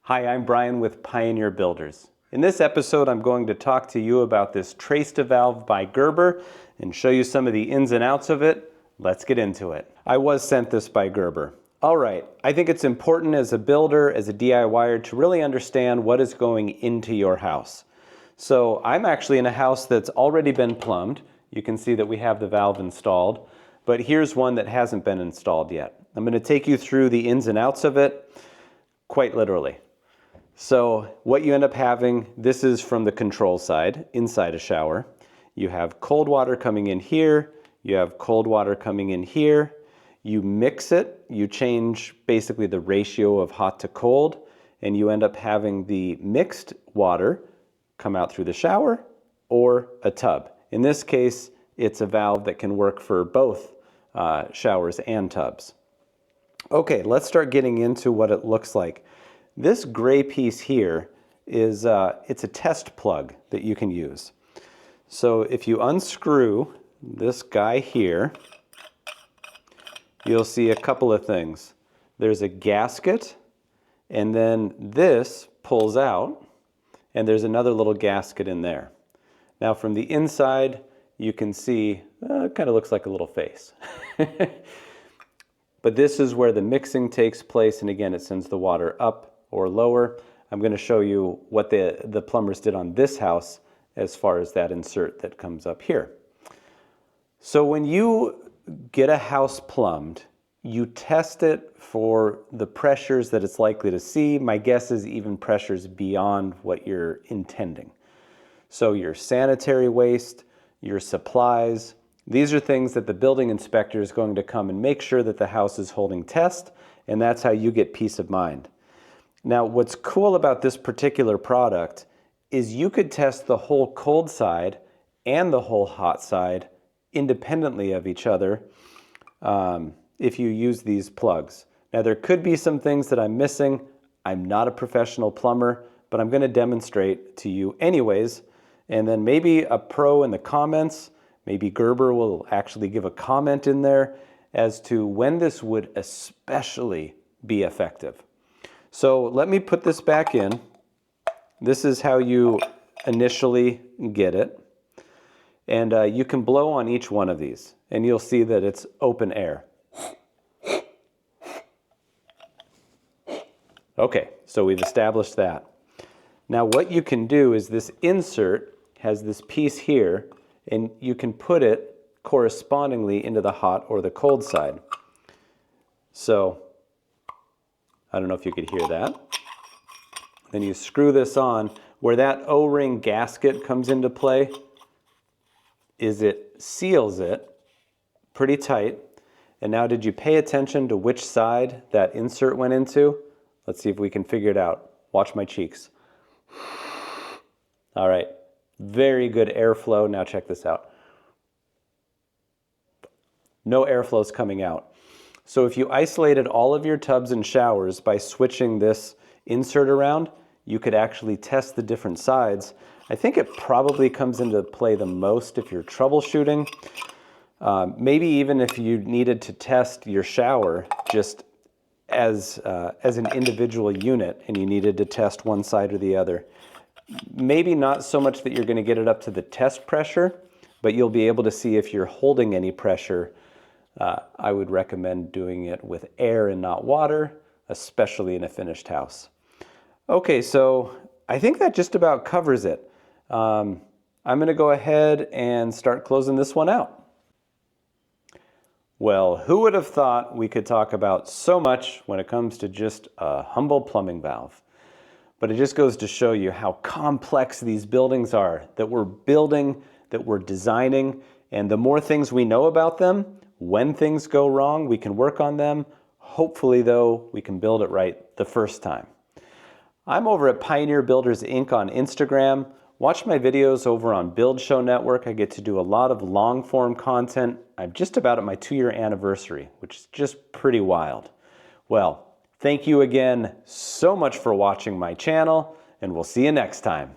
Hi, I'm Brian with Pioneer Builders. In this episode, I'm going to talk to you about this Treysta Valve by Gerber and show you some of the ins and outs of it. Let's get into it. I was sent this by Gerber. All right, I think it's important as a builder, as a DIYer, to really understand what is going into your house. So I'm actually in a house that's already been plumbed. You can see that we have the valve installed, but here's one that hasn't been installed yet. I'm going to take you through the ins and outs of it, quite literally. So what you end up having, this is from the control side, inside a shower. You have cold water coming in here, you have cold water coming in here. You mix it, you change basically the ratio of hot to cold, and you end up having the mixed water come out through the shower or a tub. In this case, it's a valve that can work for both showers and tubs. Okay, let's start getting into what it looks like. This gray piece here is it's a test plug that you can use. So if you unscrew this guy here, you'll see a couple of things. There's a gasket, and then this pulls out, and there's another little gasket in there. Now from the inside, you can see, it kind of looks like a little face. But this is where the mixing takes place, and again, it sends the water up or lower. I'm going to show you what the plumbers did on this house as far as that insert that comes up here. So when you get a house plumbed, you test it for the pressures that it's likely to see. My guess is even pressures beyond what you're intending. So your sanitary waste, your supplies, these are things that the building inspector is going to come and make sure that the house is holding test, and that's how you get peace of mind. Now, what's cool about this particular product is you could test the whole cold side and the whole hot side independently of each other if you use these plugs. Now, there could be some things that I'm missing. I'm not a professional plumber, but I'm going to demonstrate to you anyways. And then maybe a pro in the comments, maybe Gerber will actually give a comment in there as to when this would especially be effective. So let me put this back in. This is how you initially get it. And you can blow on each one of these, and you'll see that it's open air. Okay, so we've established that. Now what you can do is this insert has this piece here, and you can put it correspondingly into the hot or the cold side. So I don't know if you could hear that. Then you screw this on. Where that O-ring gasket comes into play is it seals it pretty tight. And now, did you pay attention to which side that insert went into? Let's see if we can figure it out. Watch my cheeks. All right, very good airflow. Now check this out. No airflow is coming out. So if you isolated all of your tubs and showers by switching this insert around, you could actually test the different sides. I think it probably comes into play the most if you're troubleshooting. Maybe even if you needed to test your shower just as an individual unit and you needed to test one side or the other. Maybe not so much that you're going to get it up to the test pressure, but you'll be able to see if you're holding any pressure. I would recommend doing it with air and not water, especially in a finished house. Okay, so I think that just about covers it. I'm going to go ahead and start closing this one out. Well, who would have thought we could talk about so much when it comes to just a humble plumbing valve? But it just goes to show you how complex these buildings are that we're building, that we're designing, and the more things we know about them, when things go wrong, we can work on them. Hopefully, though, we can build it right the first time. I'm over at Pioneer Builders Inc. on Instagram. Watch my videos over on Build Show Network. I get to do a lot of long-form content. I'm just about at my 2-year anniversary, which is just pretty wild. Well, thank you again so much for watching my channel, and we'll see you next time.